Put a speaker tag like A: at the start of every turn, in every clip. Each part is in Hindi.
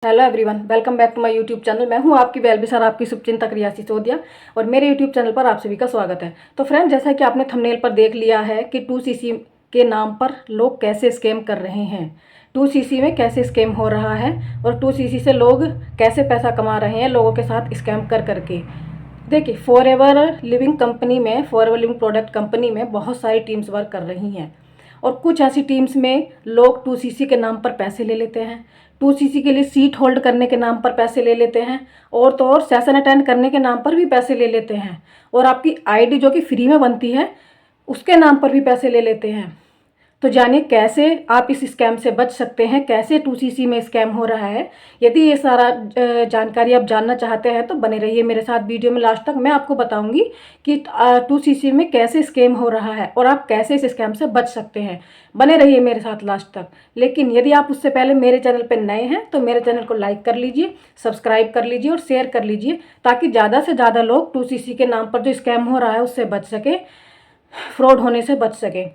A: Hello everyone, welcome back to my YouTube channel. मैं हूं आपकी वेलविशर, आपकी शुभचिंतक रिया सिसोदिया और मेरे यूट्यूब चैनल पर आप सभी का स्वागत है। तो फ्रेंड, जैसा कि आपने थंबनेल पर देख लिया है कि 2cc के नाम पर लोग कैसे स्कैम कर रहे हैं, 2cc में कैसे स्कैम हो रहा है और 2cc से लोग कैसे पैसा कमा रहे हैं लोगों के साथ स्कैम कर करके। देखिए, फॉरएवर लिविंग कंपनी में, फॉरएवर लिविंग प्रोडक्ट कंपनी में बहुत सारी टीम्स वर्क कर रही हैं और कुछ ऐसी टीम्स में लोग 2cc के नाम पर पैसे ले लेते हैं, 2cc के लिए सीट होल्ड करने के नाम पर पैसे ले लेते हैं और तो और सेशन अटेंड करने के नाम पर भी पैसे ले लेते हैं और आपकी आईडी जो कि फ्री में बनती है उसके नाम पर भी पैसे ले लेते हैं। तो जानिए कैसे आप इस स्कैम से बच सकते हैं, कैसे 2cc में स्कैम हो रहा है। यदि ये सारा जानकारी आप जानना चाहते हैं तो बने रहिए मेरे साथ वीडियो में लास्ट तक। मैं आपको बताऊंगी कि 2cc में कैसे स्कैम हो रहा है और आप कैसे इस स्कैम से बच सकते हैं। बने रहिए मेरे साथ लास्ट तक। लेकिन यदि आप उससे पहले मेरे चैनल पर नए हैं तो मेरे चैनल को लाइक कर लीजिए, सब्सक्राइब कर लीजिए और शेयर कर लीजिए ताकि ज़्यादा से ज़्यादा लोग 2cc के नाम पर जो स्कैम हो रहा है उससे बच सके, फ्रॉड होने से बच सके।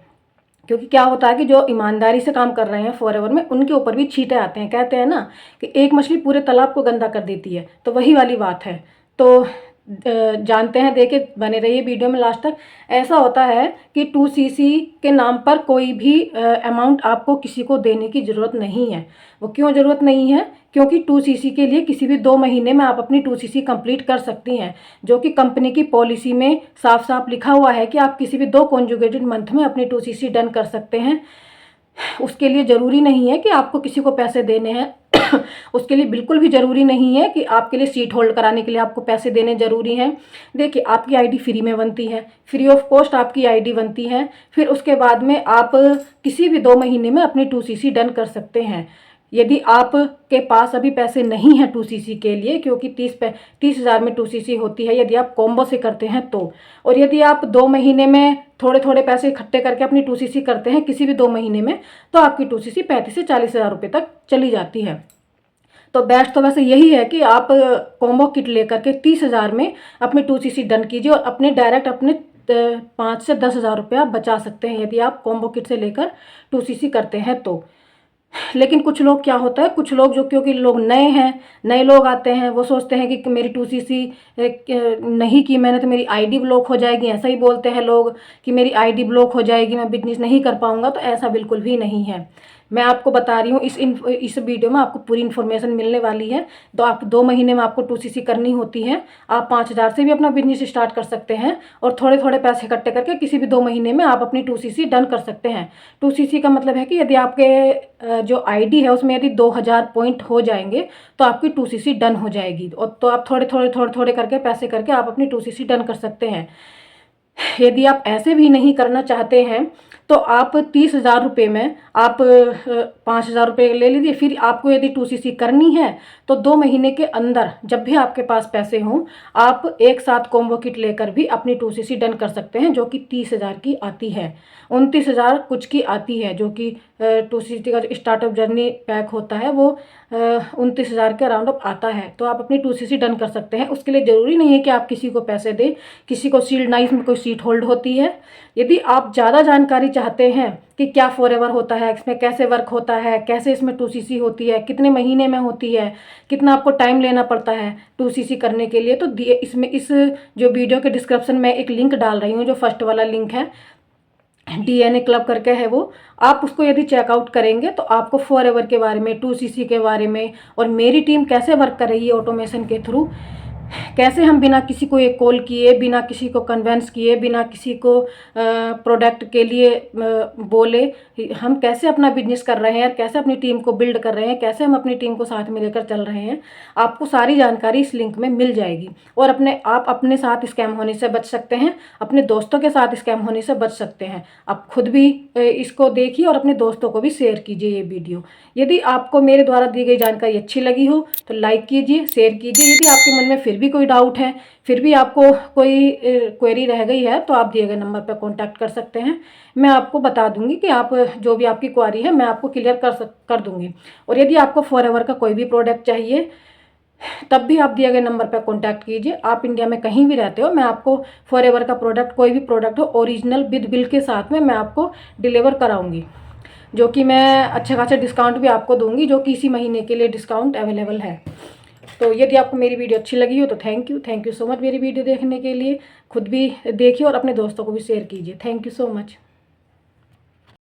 A: क्योंकि क्या होता है कि जो ईमानदारी से काम कर रहे हैं फॉरएवर में, उनके ऊपर भी छींटे आते हैं। कहते हैं ना कि एक मछली पूरे तालाब को गंदा कर देती है, तो वही वाली बात है। तो जानते हैं, देखे बने रहिए वीडियो में लास्ट तक। ऐसा होता है कि 2cc के नाम पर कोई भी अमाउंट आपको किसी को देने की ज़रूरत नहीं है। वो क्यों ज़रूरत नहीं है? क्योंकि 2cc के लिए किसी भी 2 महीने में आप अपनी 2cc कंप्लीट कर सकती हैं, जो कि कंपनी की पॉलिसी में साफ साफ लिखा हुआ है कि आप किसी भी 2 कॉन्जुगेटेड मंथ में अपनी 2cc डन कर सकते हैं। उसके लिए ज़रूरी नहीं है कि आपको किसी को पैसे देने हैं उसके लिए बिल्कुल भी ज़रूरी नहीं है कि आपके लिए सीट होल्ड कराने के लिए आपको पैसे देने ज़रूरी हैं। देखिए, आपकी आईडी फ्री में बनती है, फ्री ऑफ कॉस्ट आपकी आईडी बनती है। फिर उसके बाद में आप किसी भी 2 महीने में अपनी 2cc डन कर सकते हैं। यदि आप के पास अभी पैसे नहीं हैं 2cc के लिए, क्योंकि 30,000 में 2cc होती है यदि आप कॉम्बो से करते हैं तो, और यदि आप 2 महीने में थोड़े थोड़े पैसे इकट्ठे करके अपनी 2cc करते हैं किसी भी 2 महीने में, तो आपकी 2cc 35 से 40,000 रुपये तक चली जाती है। तो बेस्ट तो वैसे यही है कि आप कॉम्बो किट लेकर के 30,000 में अपनी 2cc डन कीजिए और अपने डायरेक्ट अपने 5 से 10,000 रुपये आप बचा सकते हैं यदि आप कॉम्बो किट से लेकर 2cc करते हैं तो। लेकिन कुछ लोग क्या होता है, कुछ लोग जो, क्योंकि लोग नए हैं, नए लोग आते हैं, वो सोचते हैं कि मेरी 2cc नहीं की मैंने तो मेरी आईडी ब्लॉक हो जाएगी। ऐसा ही बोलते हैं लोग कि मेरी आईडी ब्लॉक हो जाएगी, मैं बिजनेस नहीं कर पाऊंगा। तो ऐसा बिल्कुल भी नहीं है। मैं आपको बता रही हूँ, इस वीडियो में आपको पूरी इन्फॉर्मेशन मिलने वाली है। तो आप 2 महीने में आपको 2cc करनी होती है। आप 5,000 से भी अपना बिजनेस स्टार्ट कर सकते हैं और थोड़े थोड़े पैसे इकट्ठे करके किसी भी 2 महीने में आप अपनी 2cc डन कर सकते हैं। 2cc का मतलब है कि यदि आपके जो आईडी है उसमें यदि 2,000 पॉइंट हो जाएंगे तो आपकी 2cc डन हो जाएगी। और तो आप थोड़े थोड़े करके पैसे करके आप अपनी 2cc डन कर सकते हैं। यदि आप ऐसे भी नहीं करना चाहते हैं तो आप 30,000 रुपये में आप 5,000 रुपये ले लीजिए। फिर आपको यदि 2cc करनी है तो 2 महीने के अंदर जब भी आपके पास पैसे हों, आप एक साथ कॉम्बो किट लेकर भी अपनी 2cc डन कर सकते हैं, जो कि 30,000 की आती है, 29,000 कुछ की आती है। जो कि 2cc का जो स्टार्टअप जर्नी पैक होता है वो 29,000 के अराउंड अप आता है। तो आप अपनी 2cc डन कर सकते हैं। उसके लिए ज़रूरी नहीं है कि आप किसी को पैसे दें। किसी को शील्ड नाइस में कोई सीट होल्ड होती है। यदि आप ज़्यादा जानकारी चाहते हैं कि क्या फॉरएवर होता है, इसमें कैसे वर्क होता है, कैसे इसमें 2cc होती है, कितने महीने में होती है, कितना आपको टाइम लेना पड़ता है 2cc करने के लिए, तो इसमें इस जो वीडियो के डिस्क्रिप्शन में एक लिंक डाल रही हूँ, जो फर्स्ट वाला लिंक है, DNA क्लब करके है वो, आप उसको यदि चेकआउट करेंगे तो आपको फॉरएवर के बारे में, 2cc के बारे में और मेरी टीम कैसे वर्क कर रही है ऑटोमेशन के थ्रू, कैसे हम बिना किसी को एक कॉल किए, बिना किसी को कन्वेंस किए, बिना किसी को प्रोडक्ट के लिए बोले, हम कैसे अपना बिजनेस कर रहे हैं, कैसे अपनी टीम को बिल्ड कर रहे हैं, कैसे हम अपनी टीम को साथ में लेकर चल रहे हैं, आपको सारी जानकारी इस लिंक में मिल जाएगी। और आप अपने साथ स्कैम होने से बच सकते हैं, अपने दोस्तों के साथ स्कैम होने से बच सकते हैं। आप खुद भी इसको देखिए और अपने दोस्तों को भी शेयर कीजिए ये वीडियो। यदि आपको मेरे द्वारा दी गई जानकारी अच्छी लगी हो तो लाइक कीजिए, शेयर कीजिए। यदि आपके मन में फिर भी कोई डाउट है, फिर भी आपको कोई क्वेरी रह गई है, तो आप दिए गए नंबर पर कॉन्टैक्ट कर सकते हैं। मैं आपको बता दूंगी कि आप जो भी आपकी क्वेरी है मैं आपको क्लियर कर दूंगी। और यदि आपको फॉरएवर का कोई भी प्रोडक्ट चाहिए तब भी आप दिए गए नंबर पर कॉन्टैक्ट कीजिए। आप इंडिया में कहीं भी रहते हो, मैं आपको फॉरएवर का प्रोडक्ट, कोई भी प्रोडक्ट हो, ओरिजिनल विद बिल के साथ में मैं आपको डिलीवर कराऊंगी। जो कि मैं अच्छा खासा डिस्काउंट भी आपको दूंगी, जो कि इसी महीने के लिए डिस्काउंट अवेलेबल है। तो यदि आपको मेरी वीडियो अच्छी लगी हो तो थैंक यू सो मच मेरी वीडियो देखने के लिए। खुद भी देखिए और अपने दोस्तों को भी शेयर कीजिए। Thank you so much.